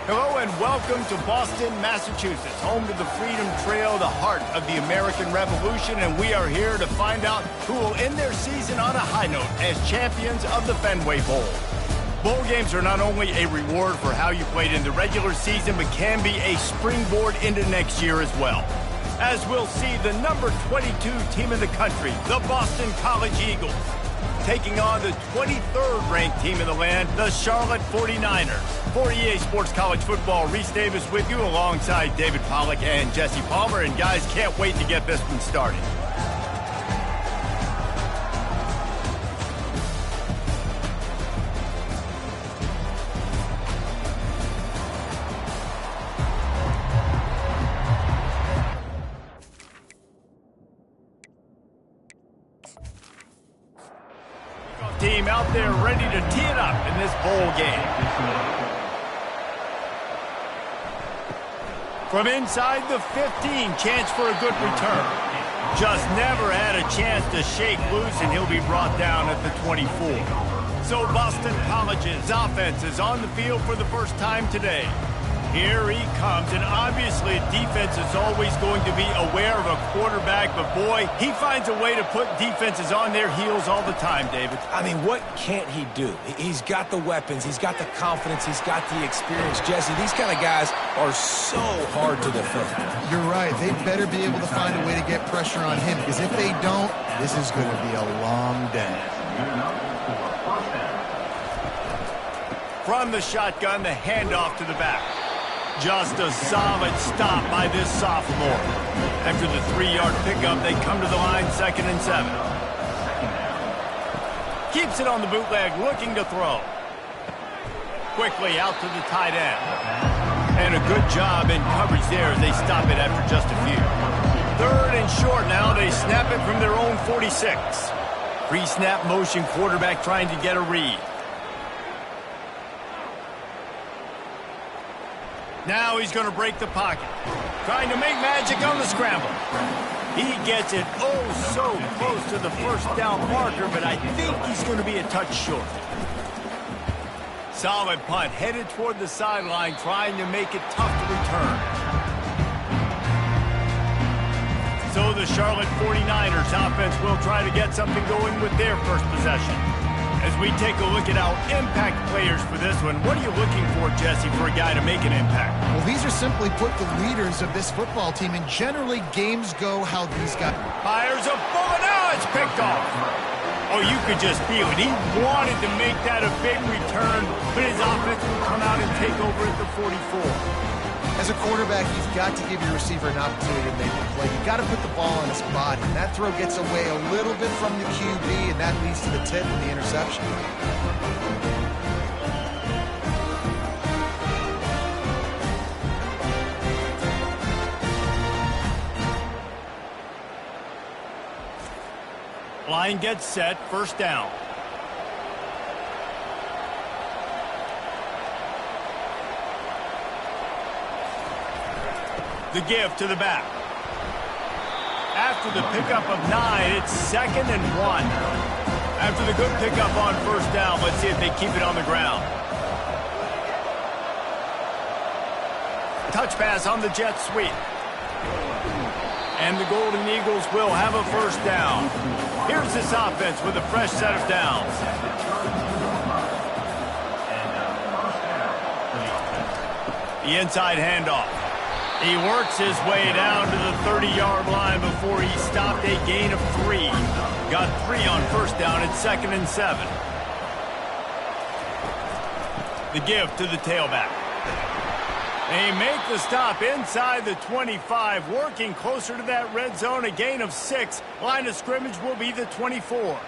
Hello and welcome to Boston, Massachusetts, home to the Freedom Trail, the heart of the American Revolution, and we are here to find out who will end their season on a high note as champions of the Fenway Bowl. Bowl games are not only a reward for how you played in the regular season, but can be a springboard into next year as well. As we'll see, the number 22 team in the country, the Boston College Eagles, taking on the 23rd ranked team in the land, the Charlotte 49ers. For EA Sports College Football, Reese Davis with you alongside David Pollack and Jesse Palmer. And guys, can't wait to get this one started. Team out there ready to tee it up in this bowl game. From inside the 15, chance for a good return. Just never had a chance to shake loose, and he'll be brought down at the 24. So Boston College's offense is on the field for the first time today. Here he comes, and obviously defense is always going to be aware of a quarterback, but boy, he finds a way to put defenses on their heels all the time, David. I mean, what can't he do? He's got the weapons, he's got the confidence, he's got the experience. Jesse, these kind of guys are so hard to defend. You're right. They better be able to find a way to get pressure on him, because if they don't, this is going to be a long day. From the shotgun, the handoff to the back. Just a solid stop by this sophomore. After the 3-yard pickup, they come to the line, 2nd and 7. Keeps it on the bootleg, looking to throw. Quickly out to the tight end. And a good job in coverage there as they stop it after just a few. 3rd and short now. They snap it from their own 46. Pre-snap motion, quarterback trying to get a read. Now he's going to break the pocket. Trying to make magic on the scramble. He gets it oh so close to the first down marker, but I think he's going to be a touch short. Solid punt, headed toward the sideline, trying to make it tough to return. So the Charlotte 49ers offense will try to get something going with their first possession. As we take a look at our impact players for this one, what are you looking for, Jesse, for a guy to make an impact? Well, these are simply put the leaders of this football team, and generally games go how these guys... Fires a bullet, now it's picked off. Oh, you could just feel it. He wanted to make that a big return, but his offense will come out and take over at the 44. As a quarterback, you've got to give your receiver an opportunity to make the play. You've got to put the ball on his body. And that throw gets away a little bit from the QB, and that leads to the tip and the interception. Line gets set, 1st down. The give to the back. After the pickup of 9, it's 2nd and 1. After the good pickup on 1st down, let's see if they keep it on the ground. Touch pass on the jet sweep. And the Golden Eagles will have a 1st down. Here's this offense with a fresh set of downs. The inside handoff. He works his way down to the 30-yard line before he stopped a gain of 3. Got 3 on 1st down at 2nd and 7. The give to the tailback. They make the stop inside the 25, working closer to that red zone, a gain of 6. Line of scrimmage will be the 24.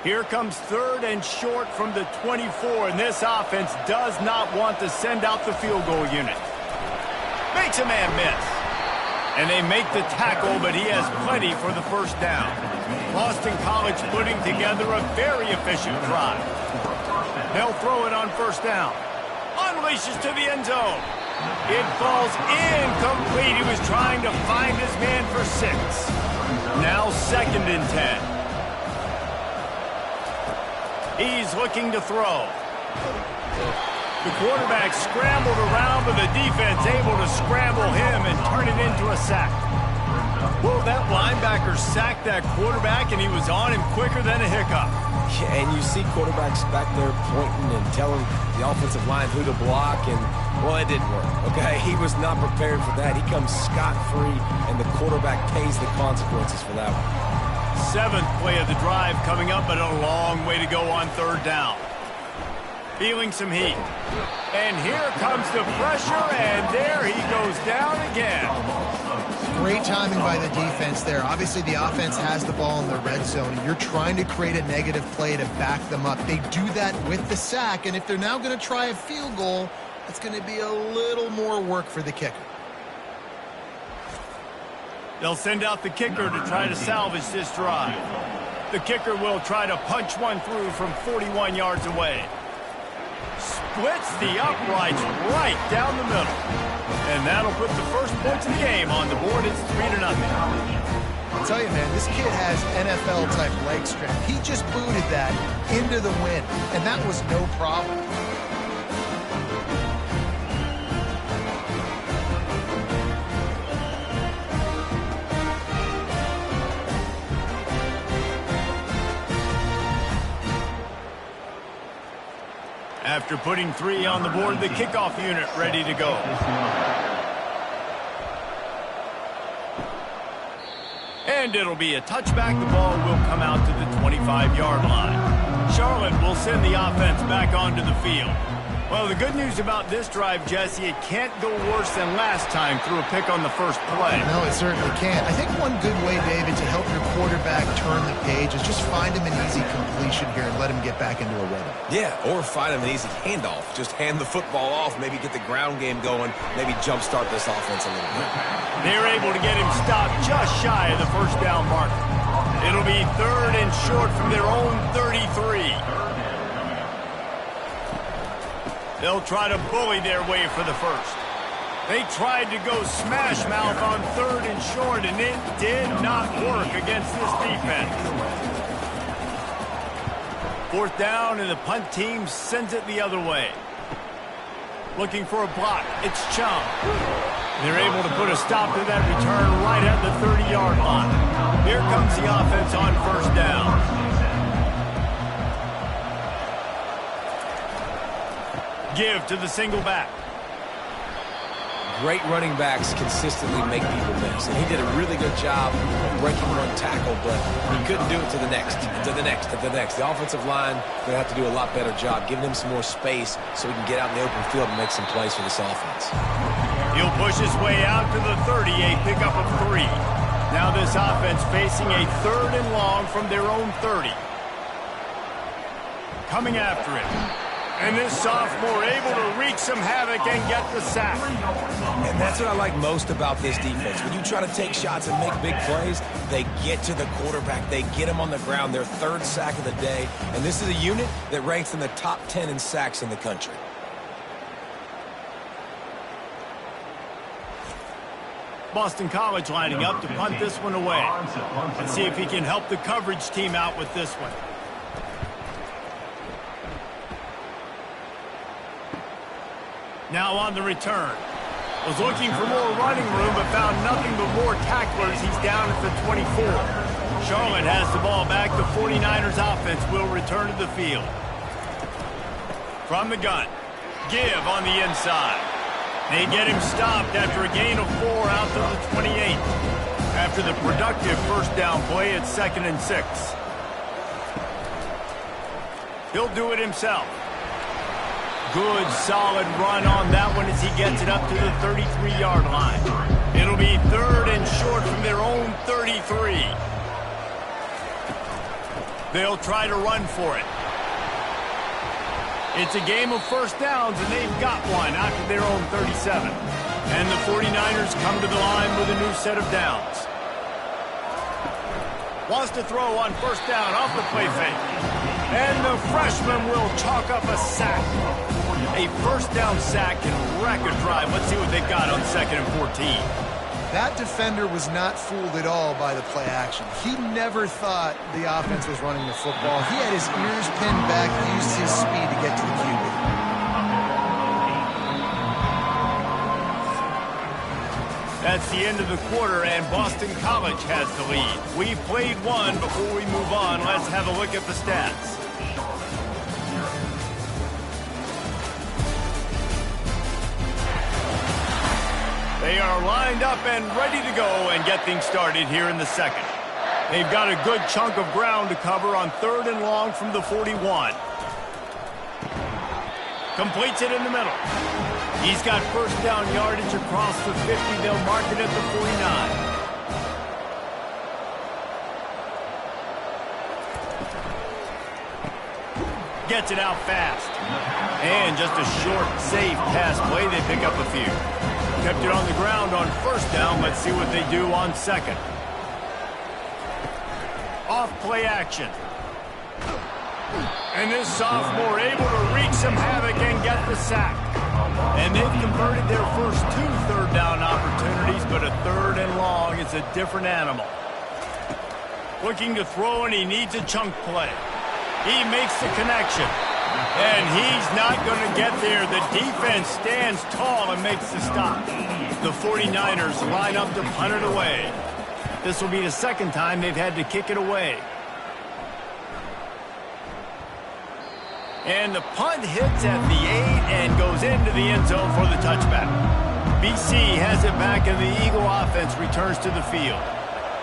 Here comes 3rd and short from the 24, and this offense does not want to send out the field goal unit. Makes a man miss. And they make the tackle, but he has plenty for the 1st down. Boston College putting together a very efficient drive. They'll throw it on 1st down. Unleashes to the end zone. It falls incomplete. He was trying to find his man for 6. Now 2nd and 10. He's looking to throw. The quarterback scrambled around, but the defense able to scramble him and turn it into a sack. Well, that linebacker sacked that quarterback, and he was on him quicker than a hiccup. Yeah, and you see quarterbacks back there pointing and telling the offensive line who to block, and, well, it didn't work, okay? He was not prepared for that. He comes scot-free, and the quarterback pays the consequences for that one. 7th play of the drive coming up, but a long way to go on 3rd down. Feeling some heat. And here comes the pressure, and there he goes down again. Great timing by the defense there. Obviously, the offense has the ball in the red zone. You're trying to create a negative play to back them up. They do that with the sack, and if they're now going to try a field goal, it's going to be a little more work for the kicker. They'll send out the kicker to try to salvage this drive. The kicker will try to punch one through from 41 yards away. Splits the uprights right down the middle. And that'll put the first points of the game on the board. It's 3-0. I'll tell you, man, this kid has NFL-type leg strength. He just booted that into the wind, and that was no problem. After putting 3 on the board, the kickoff unit ready to go. And it'll be a touchback. The ball will come out to the 25-yard line. Charlotte will send the offense back onto the field. Well, the good news about this drive, Jesse, it can't go worse than last time through a pick on the first play. No, it certainly can't. I think one good way, David, to help your quarterback turn the page is just find him an easy completion here and let him get back into a rhythm. Yeah, or find him an easy handoff. Just hand the football off, maybe get the ground game going, maybe jumpstart this offense a little bit. They're able to get him stopped just shy of the first down mark. It'll be 3rd and short from their own 33. They'll try to bully their way for the first. They tried to go smash mouth on 3rd and short, and it did not work against this defense. 4th down, and the punt team sends it the other way. Looking for a block. It's Chum. They're able to put a stop to that return right at the 30-yard line. Here comes the offense on 1st down. Give to the single back. Great running backs consistently make people miss, and he did a really good job of breaking one tackle, but he couldn't do it to the next, to the next, to the next. The offensive line going to have to do a lot better job, giving him some more space so he can get out in the open field and make some plays for this offense. He'll push his way out to the 30, a pickup of 3. Now this offense facing a 3rd and long from their own 30. Coming after it. And this sophomore able to wreak some havoc and get the sack. And that's what I like most about this defense. When you try to take shots and make big plays, they get to the quarterback. They get him on the ground. Their 3rd sack of the day. And this is a unit that ranks in the top 10 in sacks in the country. Boston College lining up to punt this one away. Let's see if he can help the coverage team out with this one. Now on the return. Was looking for more running room, but found nothing but more tacklers. He's down at the 24. Charlotte has the ball back. The 49ers offense will return to the field. From the gun. Give on the inside. They get him stopped after a gain of 4 out to the 28. After the productive first down play, it's 2nd and 6. He'll do it himself. Good, solid run on that one as he gets it up to the 33-yard line. It'll be 3rd and short from their own 33. They'll try to run for it. It's a game of first downs, and they've got one out to their own 37. And the 49ers come to the line with a new set of downs. Wants to throw on first down off the play fake. And the freshman will chalk up a sack. A first down sack and wreck a drive. Let's see what they've got on 2nd and 14. That defender was not fooled at all by the play action. He never thought the offense was running the football. He had his ears pinned back, used his speed to get to the QB. That's the end of the quarter, and Boston College has the lead. We've played one. Before we move on, let's have a look at the stats. They are lined up and ready to go and get things started here in the second. They've got a good chunk of ground to cover on 3rd and long from the 41. Completes it in the middle. He's got first down yardage across the 50. They'll mark it at the 49. Gets it out fast. And just a short, safe pass play. They pick up a few. Kept it on the ground on first down. Let's see what they do on second. Off play action. And this sophomore able to wreak some havoc and get the sack. And they've converted their first 2 third down opportunities, but a 3rd and long is a different animal. Looking to throw, and he needs a chunk play. He makes the connection. And he's not going to get there. The defense stands tall and makes the stop. The 49ers line up to punt it away. This will be the second time they've had to kick it away. And the punt hits at the 8 and goes into the end zone for the touchback. BC has it back, and the Eagle offense returns to the field.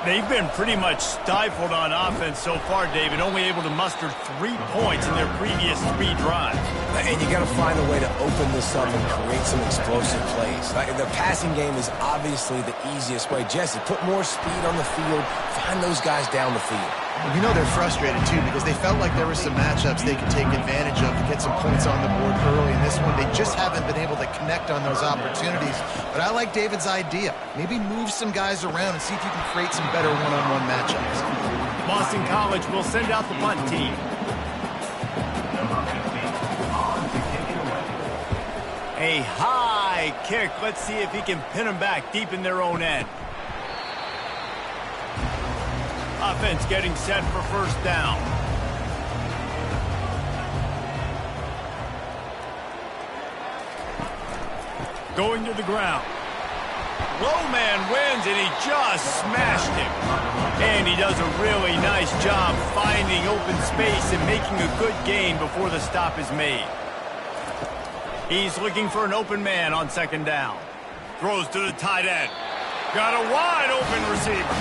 They've been pretty much stifled on offense so far, David, only able to muster 3 points in their previous 3 drives. And you got to find a way to open this up and create some explosive plays. The passing game is obviously the easiest way. Jesse, put more speed on the field, find those guys down the field. You know they're frustrated, too, because they felt like there were some matchups they could take advantage of to get some points on the board early. In this one, they just haven't been able to connect on those opportunities. But I like David's idea. Maybe move some guys around and see if you can create some better one-on-one matchups. Boston College will send out the punt team. A high kick. Let's see if he can pin them back deep in their own end. Offense getting set for first down. Going to the ground. Low man wins, and he just smashed him. And he does a really nice job finding open space and making a good gain before the stop is made. He's looking for an open man on second down. Throws to the tight end. Got a wide open receiver.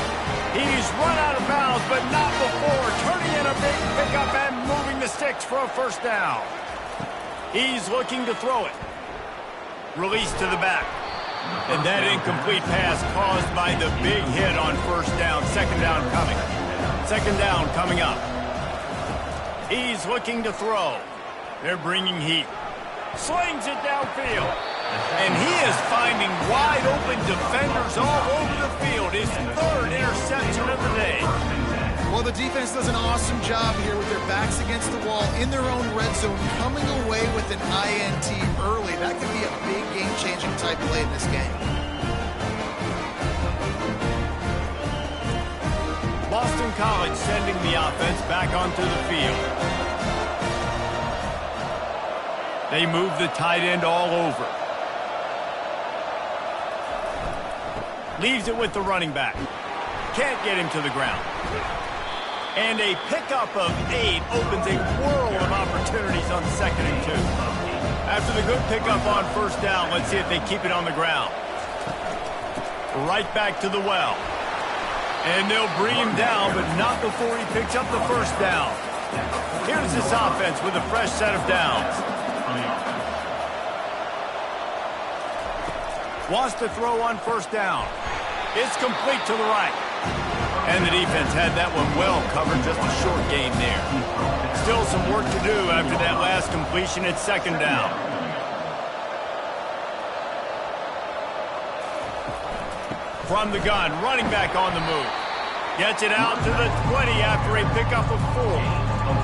He's run out of bounds, but not before turning in a big pickup and moving the sticks for a first down. He's looking to throw it. Release to the back. And that incomplete pass caused by the big hit on first down. Second down coming. Second down coming up. He's looking to throw. They're bringing heat. Slings it downfield. And he is finding wide-open defenders all over the field. His 3rd interception of the day. Well, the defense does an awesome job here with their backs against the wall in their own red zone, coming away with an INT early. That could be a big game-changing type play in this game. Boston College sending the offense back onto the field. They move the tight end all over. Leaves it with the running back. Can't get him to the ground. And a pickup of 8 opens a world of opportunities on 2nd and 2. After the good pickup on first down, let's see if they keep it on the ground. Right back to the well. And they'll bring him down, but not before he picks up the first down. Here's this offense with a fresh set of downs. Wants to throw on first down. It's complete to the right. And the defense had that one well covered, just a short gain there. Still some work to do after that last completion at second down. From the gun, running back on the move. Gets it out to the 20 after a pickup of 4.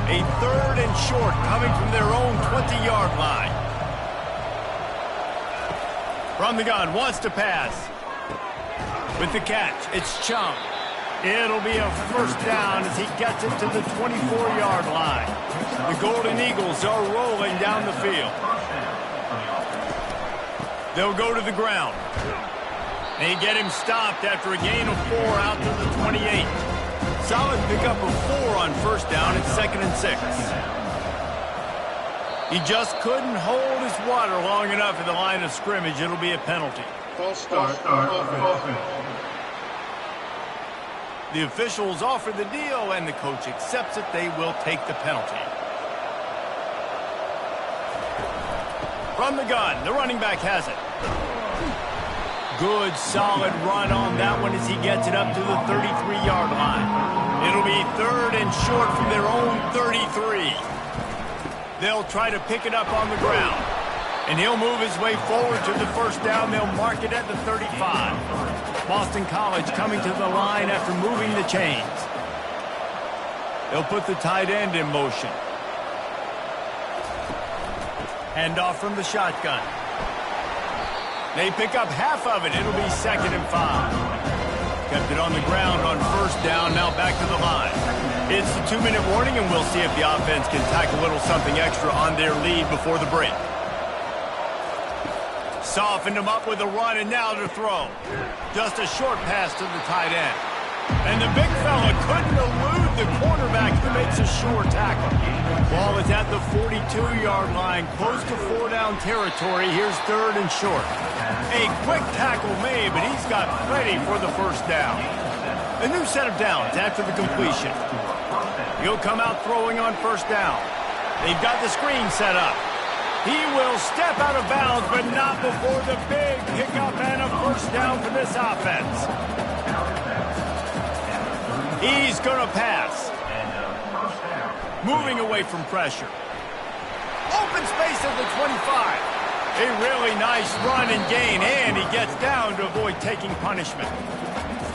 A 3rd and short coming from their own 20-yard line. From the gun, wants to pass. With the catch, it's Chung. It'll be a first down as he gets it to the 24-yard line. The Golden Eagles are rolling down the field. They'll go to the ground. They get him stopped after a gain of 4 out to the 28. Solid pickup of 4 on first down. It's 2nd and 6. He just couldn't hold his water long enough at the line of scrimmage. It'll be a penalty. False start offense. The officials offer the deal, and the coach accepts it. They will take the penalty. From the gun, the running back has it. Good, solid run on that one as he gets it up to the 33-yard line. It'll be 3rd and short from their own 33. They'll try to pick it up on the ground. And he'll move his way forward to the first down. They'll mark it at the 35. Boston College coming to the line after moving the chains. They'll put the tight end in motion. Handoff from the shotgun. They pick up half of it. It'll be 2nd and 5. Kept it on the ground on first down. Now back to the line. It's the 2-minute warning, and we'll see if the offense can tack a little something extra on their lead before the break. Softened him up with a run, and now to throw. Just a short pass to the tight end. And the big fella couldn't elude the cornerback who makes a sure tackle. Ball is at the 42-yard line, close to 4-down territory. Here's 3rd and short. A quick tackle made, but he's got plenty for the first down. A new set of downs after the completion. He'll come out throwing on first down. They've got the screen set up. He will step out of bounds, but not before the big pickup and a first down for this offense. He's going to pass. Moving away from pressure. Open space at the 25. A really nice run and gain, and he gets down to avoid taking punishment.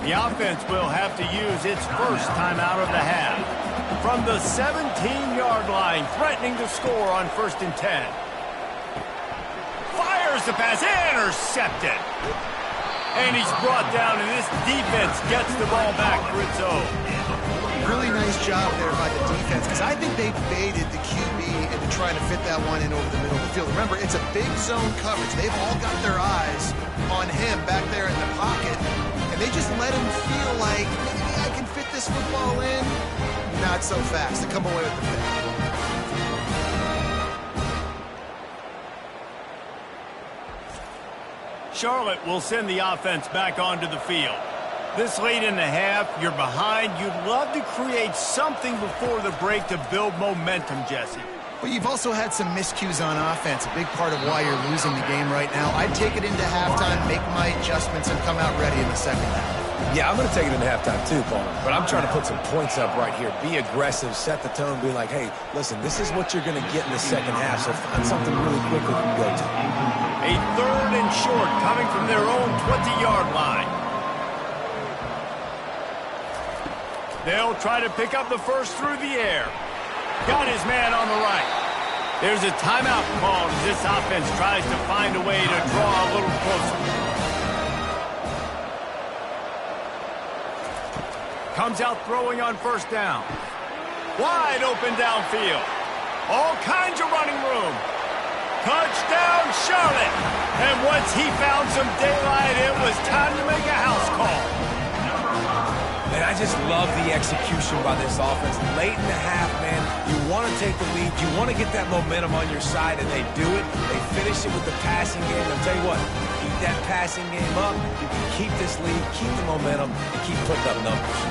The offense will have to use its first timeout of the half. From the 17-yard line, threatening to score on 1st and 10. Fires the pass, intercepted. And he's brought down, and this defense gets the ball back for its own. Really nice job there by the defense, because I think they baited the QB into trying to fit that one in over the middle of the field. Remember, it's a big zone coverage. They've all got their eyes on him back there in the pocket, and they just let him feel like, maybe I can fit this football in. Not so fast. They come away with the pick. Charlotte will send the offense back onto the field. This late in the half, you're behind. You'd love to create something before the break to build momentum, Jesse. But you've also had some miscues on offense, a big part of why you're losing the game right now. I'd take it into halftime, make my adjustments, and come out ready in the second half. Yeah, I'm going to take it into halftime too, Paul. But I'm trying to put some points up right here. Be aggressive, set the tone, be like, hey, listen, this is what you're going to get in the second half, so find something really quick we can go to. A 3rd and short coming from their own 20-yard line. They'll try to pick up the first through the air. Got his man on the right. There's a timeout called as this offense tries to find a way to draw a little closer. Comes out throwing on first down. Wide open downfield. All kinds of running room. Touchdown, Charlotte. And once he found some daylight, it was time to make a house call. And I just love the execution by this offense. Late in the half, man, you want to take the lead. You want to get that momentum on your side, and they do it. They finish it with the passing game. I'll tell you what, keep that passing game up. You can keep this lead, keep the momentum, and keep putting up numbers.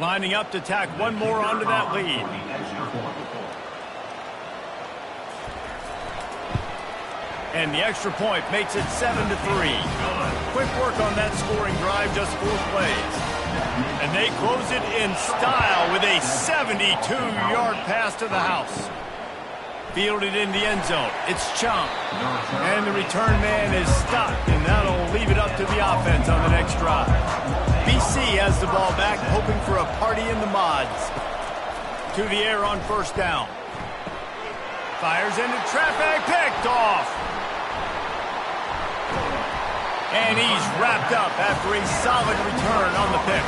Lining up to tack one more onto that lead. And the extra point makes it 7-3. Quick work on that scoring drive, just 4 plays. And they close it in style with a 72-yard pass to the house. Fielded in the end zone. It's Chunk. And the return man is stopped, and that'll leave it up to the offense on the next drive. BC has the ball back, hoping for a party in the mods. To the air on first down. Fires into traffic, picked off. And he's wrapped up after a solid return on the pick.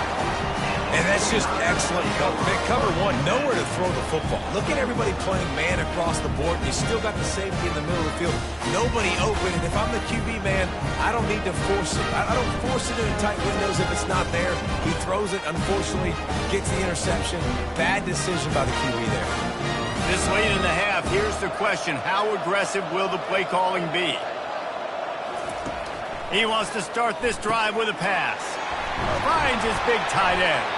And that's just excellent cover. Man, cover one, nowhere to throw the football. Look at everybody playing man across the board. You still got the safety in the middle of the field. Nobody open. And if I'm the QB, man, I don't need to force it. I don't force it into tight windows if it's not there. He throws it, unfortunately, gets the interception. Bad decision by the QB there. This late in the half, here's the question. How aggressive will the play calling be? He wants to start this drive with a pass. Finds his big tight end.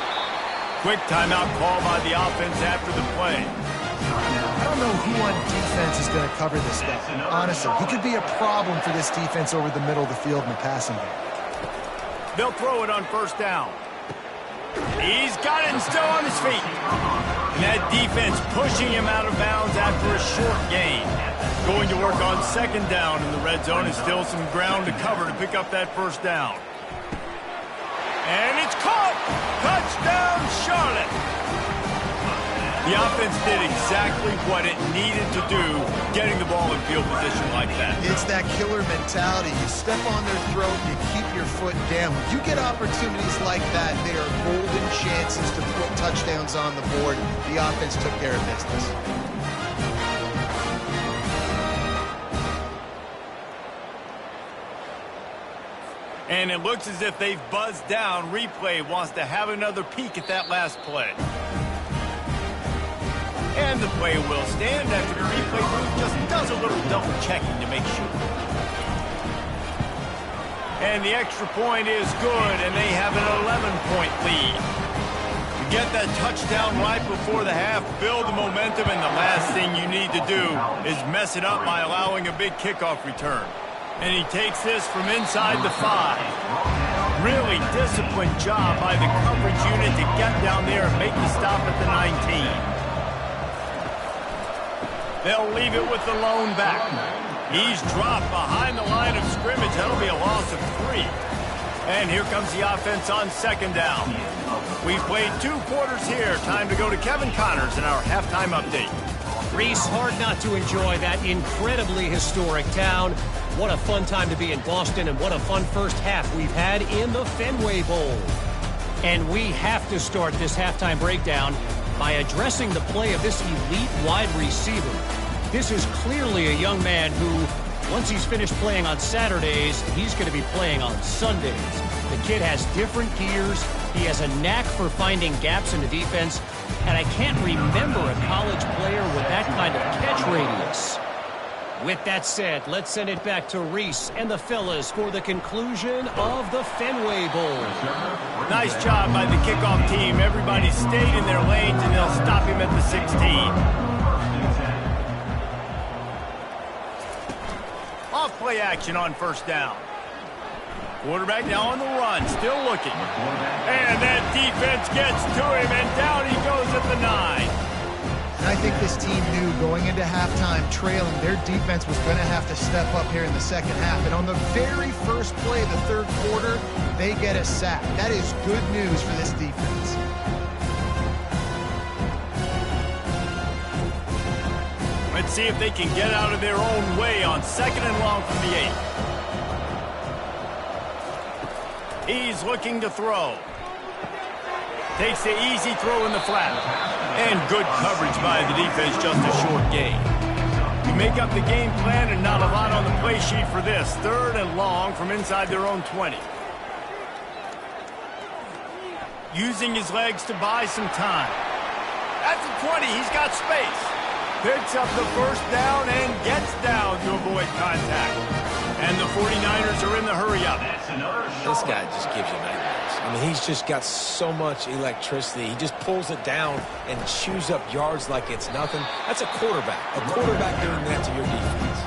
Quick timeout call by the offense after the play. I don't know who on defense is going to cover this guy. Honestly, he could be a problem for this defense over the middle of the field in the passing game. They'll throw it on first down. He's got it and still on his feet. And that defense pushing him out of bounds after a short gain. Going to work on second down in the red zone and still some ground to cover to pick up that first down. And it's caught! Touchdown, Charlotte! The offense did exactly what it needed to do, getting the ball in field position like that. It's that killer mentality. You step on their throat, you keep your foot down. When you get opportunities like that, they are golden chances to put touchdowns on the board. The offense took care of business. And it looks as if they've buzzed down. Replay wants to have another peek at that last play. And the play will stand after the replay group just does a little double checking to make sure. And the extra point is good, and they have an 11-point lead. You get that touchdown right before the half, build the momentum, and the last thing you need to do is mess it up by allowing a big kickoff return. And he takes this from inside the 5. Really disciplined job by the coverage unit to get down there and make the stop at the 19. They'll leave it with the lone back. He's dropped behind the line of scrimmage. That'll be a loss of 3. And here comes the offense on second down. We've played 2 quarters here. Time to go to Kevin Connors in our halftime update. Reese, hard not to enjoy that incredibly historic town. What a fun time to be in Boston, and what a fun first half we've had in the Fenway Bowl. And we have to start this halftime breakdown by addressing the play of this elite wide receiver. This is clearly a young man who, once he's finished playing on Saturdays, he's going to be playing on Sundays. The kid has different gears. He has a knack for finding gaps in the defense, and I can't remember a college player with that kind of catch radius. With that said, let's send it back to Reese and the fellas for the conclusion of the Fenway Bowl. Nice job by the kickoff team. Everybody stayed in their lanes, and they'll stop him at the 16. Off play action on first down. Quarterback now on the run, still looking. And that defense gets to him, and down he goes at the 9. And I think this team knew going into halftime trailing, their defense was going to have to step up here in the second half. And on the very first play of the third quarter, they get a sack. That is good news for this defense. Let's see if they can get out of their own way on second and long from the 8. He's looking to throw. Takes the easy throw in the flat. And good coverage by the defense, just a short gain. You make up the game plan and not a lot on the play sheet for this. Third and long from inside their own 20. Using his legs to buy some time. At the 20, he's got space. Picks up the first down and gets down to avoid contact. And the 49ers are in the hurry-up. This guy just gives you nightmares. I mean, he's just got so much electricity. He just pulls it down and chews up yards like it's nothing. That's a quarterback. A quarterback doing that to your defense.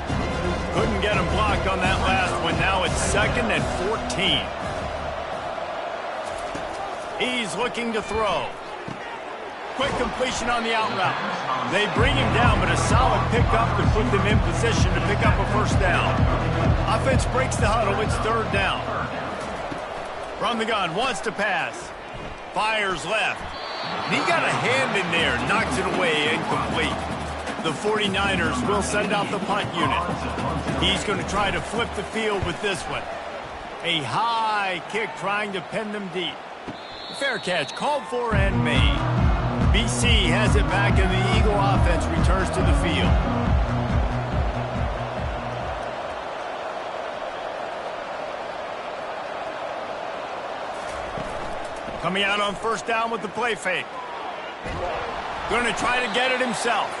Couldn't get him blocked on that last one. Now it's second and 14. He's looking to throw. Quick completion on the out route. They bring him down, but a solid pickup to put them in position to pick up a first down. Offense breaks the huddle. It's third down. From the gun, wants to pass. Fires left. He got a hand in there, knocks it away, incomplete. The 49ers will send out the punt unit. He's going to try to flip the field with this one. A high kick trying to pin them deep. Fair catch, called for and made. BC has it back, and the Eagle offense returns to the field. Coming out on first down with the play fake. Going to try to get it himself.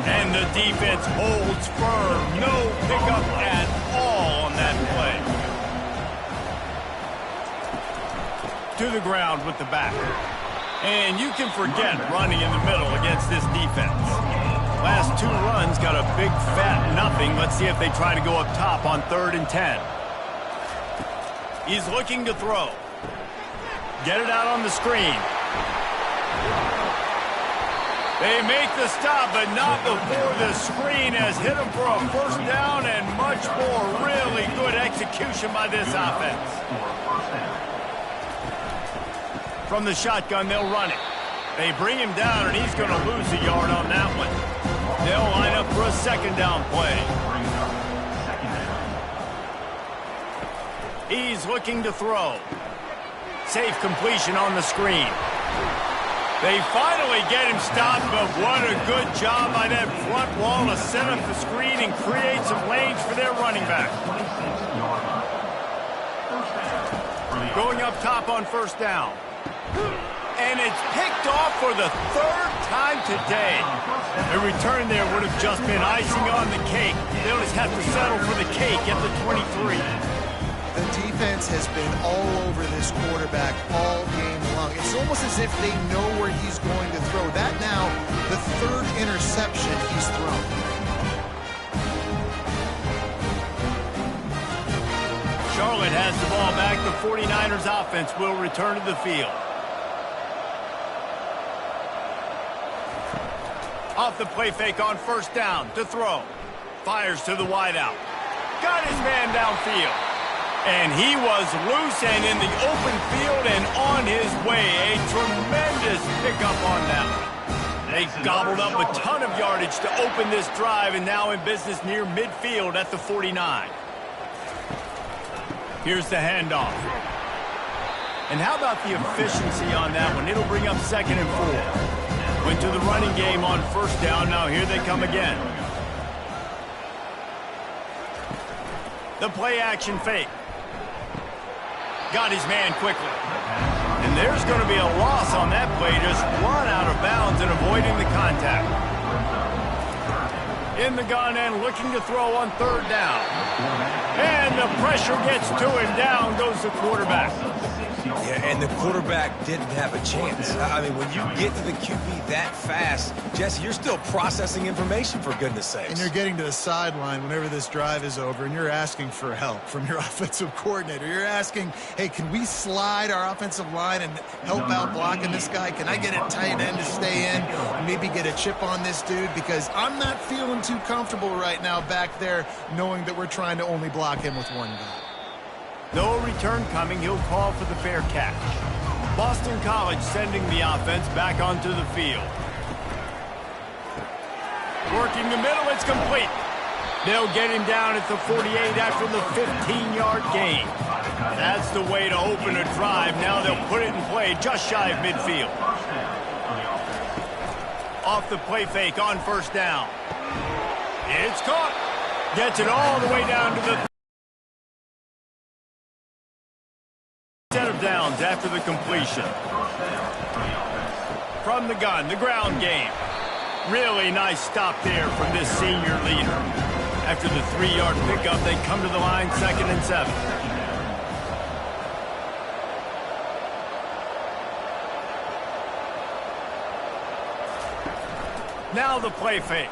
And the defense holds firm. No pickup at all on that play. To the ground with the back. And you can forget running in the middle against this defense. Last two runs got a big fat nothing. Let's see if they try to go up top on 3rd and 10. He's looking to throw. Get it out on the screen. They make the stop, but not before the screen has hit him for a first down, and much more. Really good execution by this offense. From the shotgun, they'll run it. They bring him down, and he's going to lose a yard on that one. They'll line up for a second down play. He's looking to throw. Safe completion on the screen. They finally get him stopped, but what a good job by that front wall to set up the screen and create some lanes for their running back. Going up top on first down. And it's picked off for the 3rd time today. A return there would have just been icing on the cake. They'll just have to settle for the cake at the 23. The defense has been all over this quarterback all game long. It's almost as if they know where he's going to throw. That now, the 3rd interception he's thrown. Charlotte has the ball back. The 49ers offense will return to the field. Off the play fake on first down to throw. Fires to the wideout. Got his man downfield. And he was loose and in the open field and on his way. A tremendous pickup on that one. They gobbled up a ton of yardage to open this drive, and now in business near midfield at the 49. Here's the handoff. And how about the efficiency on that one? It'll bring up 2nd and 4. Went to the running game on first down. Now here they come again. The play action fake. Got his man quickly. And there's going to be a loss on that play. Just run out of bounds and avoiding the contact. In the gun and looking to throw on 3rd down. And the pressure gets to him. Down goes the quarterback. Yeah, and the quarterback didn't have a chance. I mean, when you get to the QB that fast, Jesse, you're still processing information, for goodness sakes. And you're getting to the sideline whenever this drive is over, and you're asking for help from your offensive coordinator. You're asking, hey, can we slide our offensive line and help out blocking this guy? Can I get a tight end to stay in and maybe get a chip on this dude? Because I'm not feeling too comfortable right now back there knowing that we're trying to only block him with one guy. No return coming. He'll call for the fair catch. Boston College sending the offense back onto the field. Working the middle. It's complete. They'll get him down at the 48 after the 15-yard gain. That's the way to open a drive. Now they'll put it in play just shy of midfield. Off the play fake on first down. It's caught. Gets it all the way down to the set of downs after the completion. From the gun, the ground game. Really nice stop there from this senior leader. After the 3-yard pickup, they come to the line 2nd and 7. Now the play fake.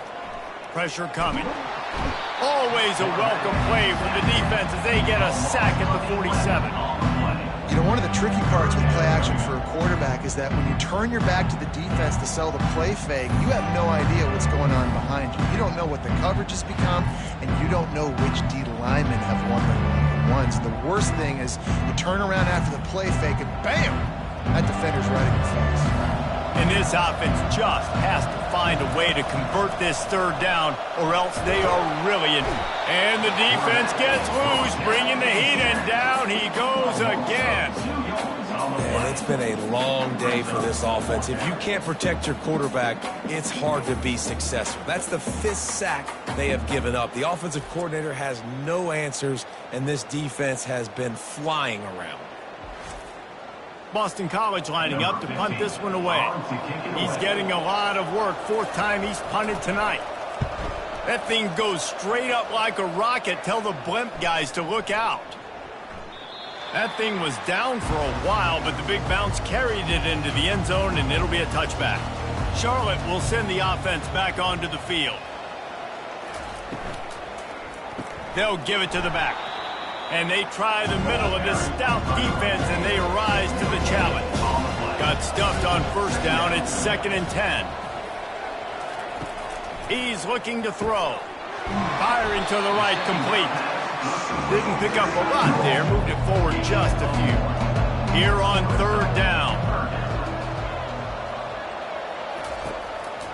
Pressure coming. Always a welcome play from the defense as they get a sack at the 47. You know, one of the tricky parts with play action for a quarterback is that when you turn your back to the defense to sell the play fake, you have no idea what's going on behind you. You don't know what the coverage has become, and you don't know which D linemen have won the one-on-ones. The worst thing is you turn around after the play fake, and bam! That defender's right in your face. And this offense just has to find a way to convert this 3rd down, or else they are really in. And the defense gets loose, bringing the heat, and down he goes again. Yeah, it's been a long day for this offense. If you can't protect your quarterback, it's hard to be successful. That's the 5th sack they have given up. The offensive coordinator has no answers, and this defense has been flying around. Boston College lining up to punt this one away. He's getting a lot of work. 4th time he's punted tonight. That thing goes straight up like a rocket. Tell the blimp guys to look out. That thing was down for a while, but the big bounce carried it into the end zone, and it'll be a touchback. Charlotte will send the offense back onto the field. They'll give it to the back. And they try the middle of this stout defense, and they rise to the challenge. Got stuffed on 1st down. It's 2nd and 10. He's looking to throw. Firing to the right, complete. Didn't pick up a lot there. Moved it forward just a few. Here on 3rd down.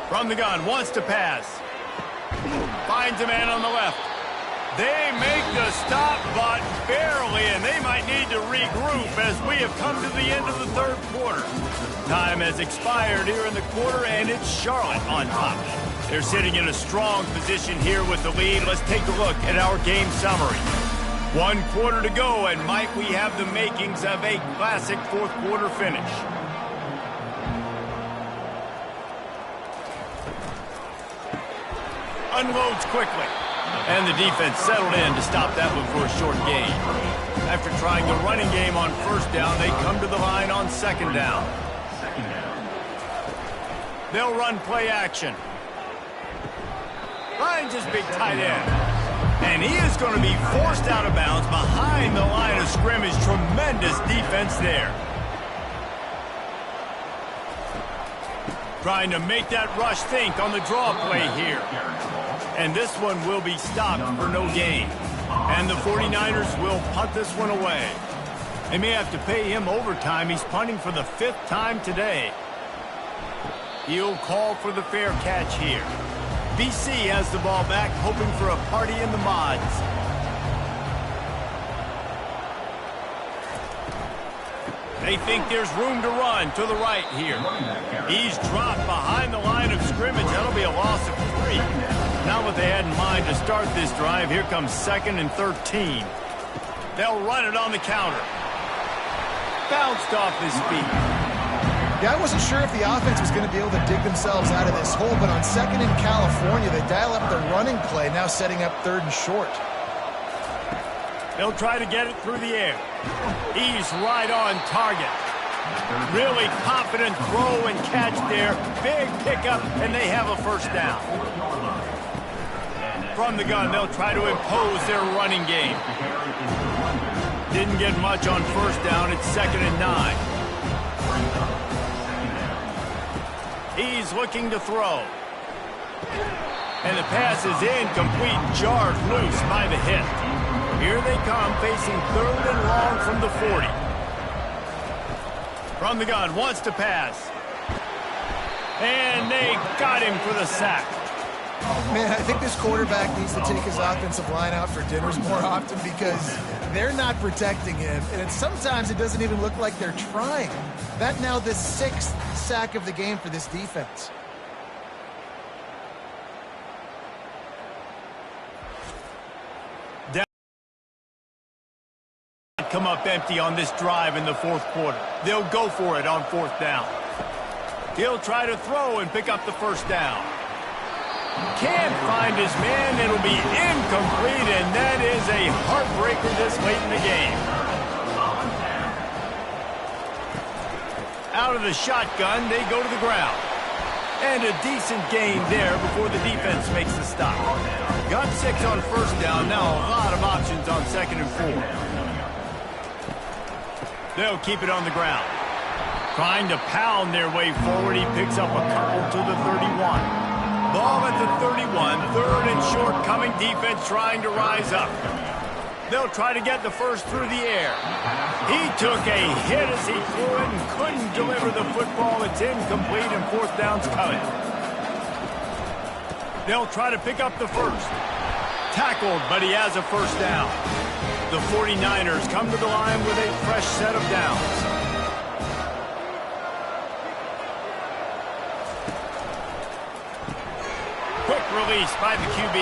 From the gun, wants to pass. Finds a man on the left. They make the stop, but barely, and they might need to regroup as we have come to the end of the 3rd quarter. Time has expired here in the quarter, and it's Charlotte on top. They're sitting in a strong position here with the lead. Let's take a look at our game summary. 1 quarter to go, and might we have the makings of a classic 4th quarter finish. Unloads quickly. And the defense settled in to stop that one for a short gain. After trying the running game on 1st down, they come to the line on 2nd down. They'll run play action. Finds his big tight end. And he is going to be forced out of bounds behind the line of scrimmage. Tremendous defense there. Trying to make that rush think on the draw play here. And this one will be stopped for no gain. And the 49ers will punt this one away. They may have to pay him overtime. He's punting for the 5th time today. He'll call for the fair catch here. BC has the ball back, hoping for a party in the mods. They think there's room to run to the right here. He's dropped behind the line of scrimmage. That'll be a loss of 3. Not what they had in mind to start this drive. Here comes 2nd and 13. They'll run it on the counter. Bounced off his feet. Yeah, I wasn't sure if the offense was going to be able to dig themselves out of this hole, but on 2nd in California, they dial up the running play, now setting up 3rd and short. They'll try to get it through the air. He's right on target. Really confident throw and catch there. Big pickup, and they have a 1st down. From the gun, they'll try to impose their running game. Didn't get much on 1st down. It's 2nd and 9. He's looking to throw. And the pass is incomplete, jarred loose by the hit. Here they come, facing 3rd and long from the 40. From the gun, wants to pass. And they got him for the sack. Man, I think this quarterback needs to take his offensive line out for dinners more often because they're not protecting him. And sometimes it doesn't even look like they're trying. That now the 6th sack of the game for this defense. Come up empty on this drive in the 4th quarter. They'll go for it on 4th down. He'll try to throw and pick up the 1st down. Can't find his man. It'll be incomplete, and that is a heartbreaker this late in the game. Out of the shotgun, they go to the ground. And a decent gain there before the defense makes the stop. Got 6 on 1st down. Now a lot of options on 2nd and 4. They'll keep it on the ground. Trying to pound their way forward. He picks up a couple to the 31. Ball at the 31. 3rd and short coming. Defense trying to rise up. They'll try to get the 1st through the air. He took a hit as he threw it and couldn't deliver the football. It's incomplete and 4th down's coming. They'll try to pick up the 1st. Tackled, but he has a 1st down. The 49ers come to the line with a fresh set of downs. release by the QB.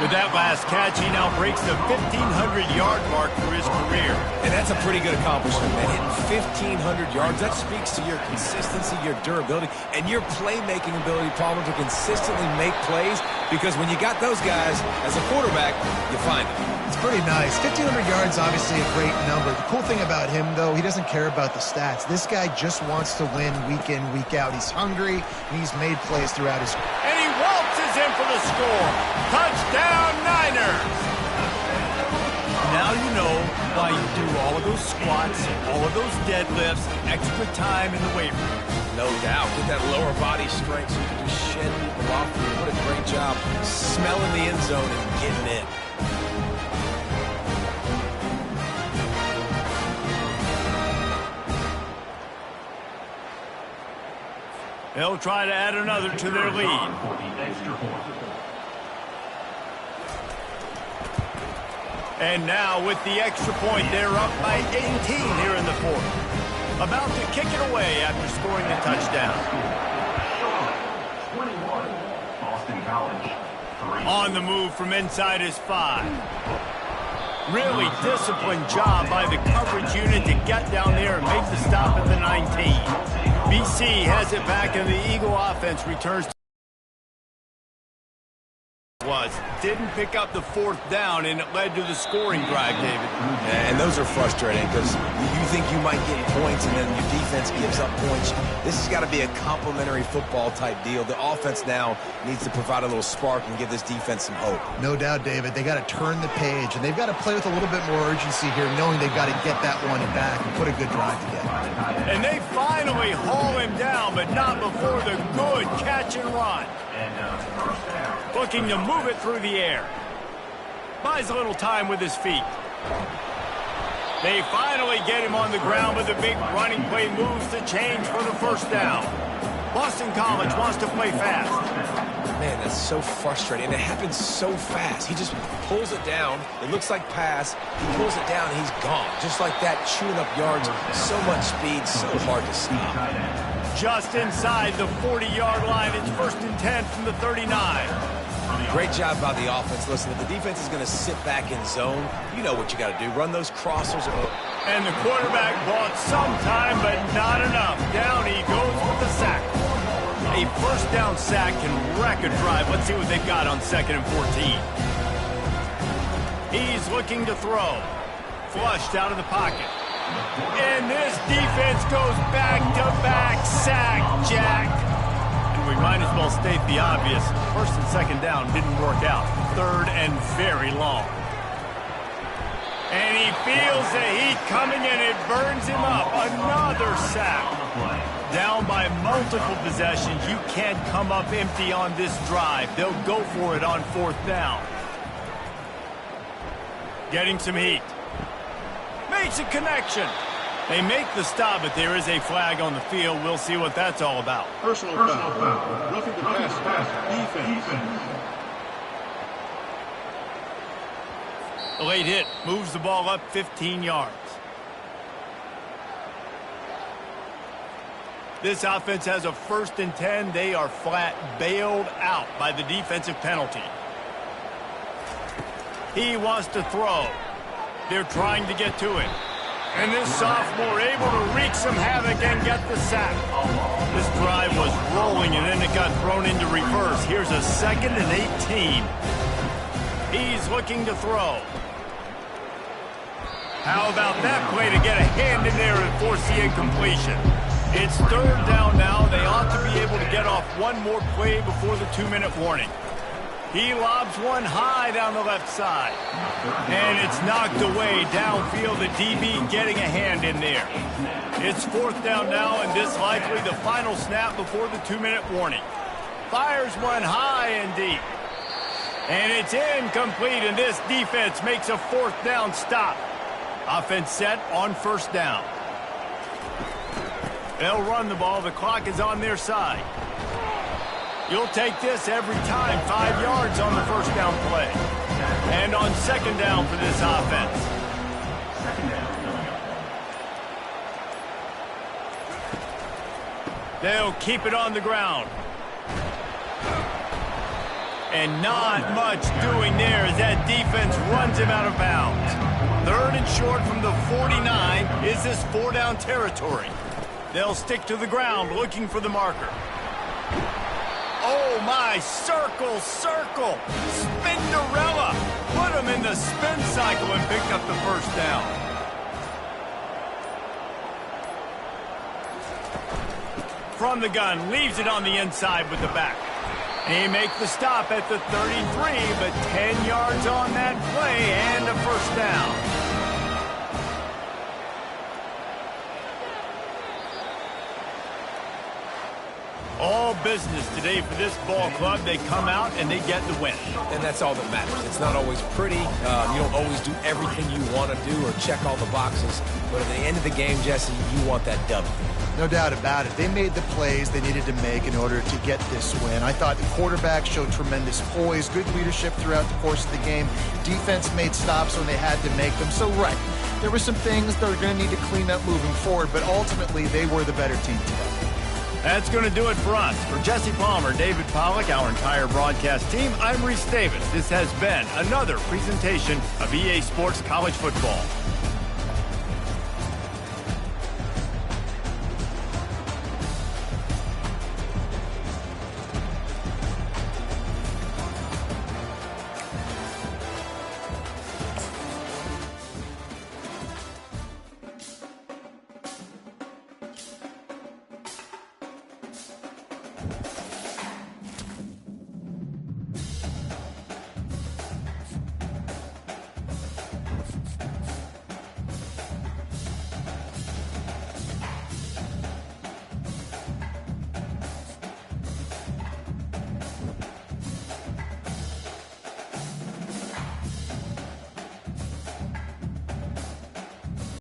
With that last catch, he now breaks the 1,500-yard mark for his career. And that's a pretty good accomplishment, man. Hitting 1,500 yards, that speaks to your consistency, your durability, and your playmaking ability, Palmer, to consistently make plays, because when you got those guys as a quarterback, you find them. It's pretty nice. 1,500 yards, obviously a great number. The cool thing about him, though, he doesn't care about the stats. This guy just wants to win week in, week out. He's hungry, and he's made plays throughout his career. And he waltzes in for the score. Touchdown, Niners! Now you know why you do all of those squats, all of those deadlifts, extra time in the weight room. No doubt. Get that lower body strength so you can just shed people off. What a great job smelling the end zone and getting in. They'll try to add another to their lead. And now with the extra point, they're up by 18 here in the fourth. About to kick it away after scoring the touchdown. On the move from inside his 5. Really disciplined job by the coverage unit to get down there and make the stop at the 19. BC has it back, and the Eagle offense returns to didn't pick up the fourth down, and it led to the scoring drive, David. And those are frustrating because you think you might get points and then your defense gives up points. This has got to be a complementary football type deal. The offense now needs to provide a little spark and give this defense some hope. No doubt, David. They got to turn the page, and they've got to play with a little bit more urgency here, knowing they've got to get that one back and put a good drive together. And they finally haul him down, but not before the good catch and run. Looking to move it through the air. Buys a little time with his feet. They finally get him on the ground with a big running play moves to change for the first down. Boston College wants to play fast. Man, that's so frustrating. And it happens so fast. He just pulls it down. It looks like pass. He pulls it down, and he's gone. Just like that, chewing up yards. So much speed, so hard to stop. Just inside the 40-yard line. It's 1st and 10 from the 39. Great job by the offense. Listen, if the defense is going to sit back in zone, you know what you got to do. Run those crossers. And the quarterback bought some time, but not enough. Down he goes with the sack. A first down sack can wreck a drive. Let's see what they've got on 2nd and 14. He's looking to throw. Flushed out of the pocket. And this defense goes back-to-back sack, Jack. And we might as well state the obvious. 1st and 2nd down didn't work out. 3rd and very long. And he feels the heat coming, and it burns him up. Another sack. Down by multiple possessions. You can't come up empty on this drive. They'll go for it on 4th down. Getting some heat. Makes a connection. They make the stop, but there is a flag on the field. We'll see what that's all about. Personal foul. Roughing the pass. Defense. The late hit moves the ball up 15 yards. This offense has a 1st and 10. They are flat bailed out by the defensive penalty. He wants to throw. They're trying to get to him. And this sophomore able to wreak some havoc and get the sack. This drive was rolling, and then it got thrown into reverse. Here's a 2nd and 18. He's looking to throw. How about that play to get a hand in there and force the incompletion? It's 3rd down now. They ought to be able to get off one more play before the 2-minute warning. He lobs one high down the left side. And it's knocked away downfield. The DB getting a hand in there. It's 4th down now, and this likely the final snap before the 2-minute warning. Fires one high and deep. And it's incomplete, and this defense makes a 4th down stop. Offense set on 1st down. They'll run the ball. The clock is on their side. You'll take this every time. 5 yards on the 1st down play. And on 2nd down for this offense. They'll keep it on the ground. And not much doing there as that defense runs him out of bounds. 3rd and short from the 49. Is this 4-down territory? They'll stick to the ground looking for the marker. Oh, my. Circle, circle. Spinderella. Put him in the spin cycle and picked up the first down. From the gun, leaves it on the inside with the back. He makes the stop at the 33, but 10 yards on that play and a first down. All business today for this ball club. They come out and they get the win. And that's all that matters. It's not always pretty. You don't always do everything you want to do or check all the boxes. But at the end of the game, Jesse, you want that W. No doubt about it. They made the plays they needed to make in order to get this win. I thought the quarterback showed tremendous poise, good leadership throughout the course of the game. Defense made stops when they had to make them. So, right, there were some things that are going to need to clean up moving forward, but ultimately they were the better team today. That's going to do it for us. For Jesse Palmer, David Pollack, our entire broadcast team, I'm Reese Davis. This has been another presentation of EA Sports College Football.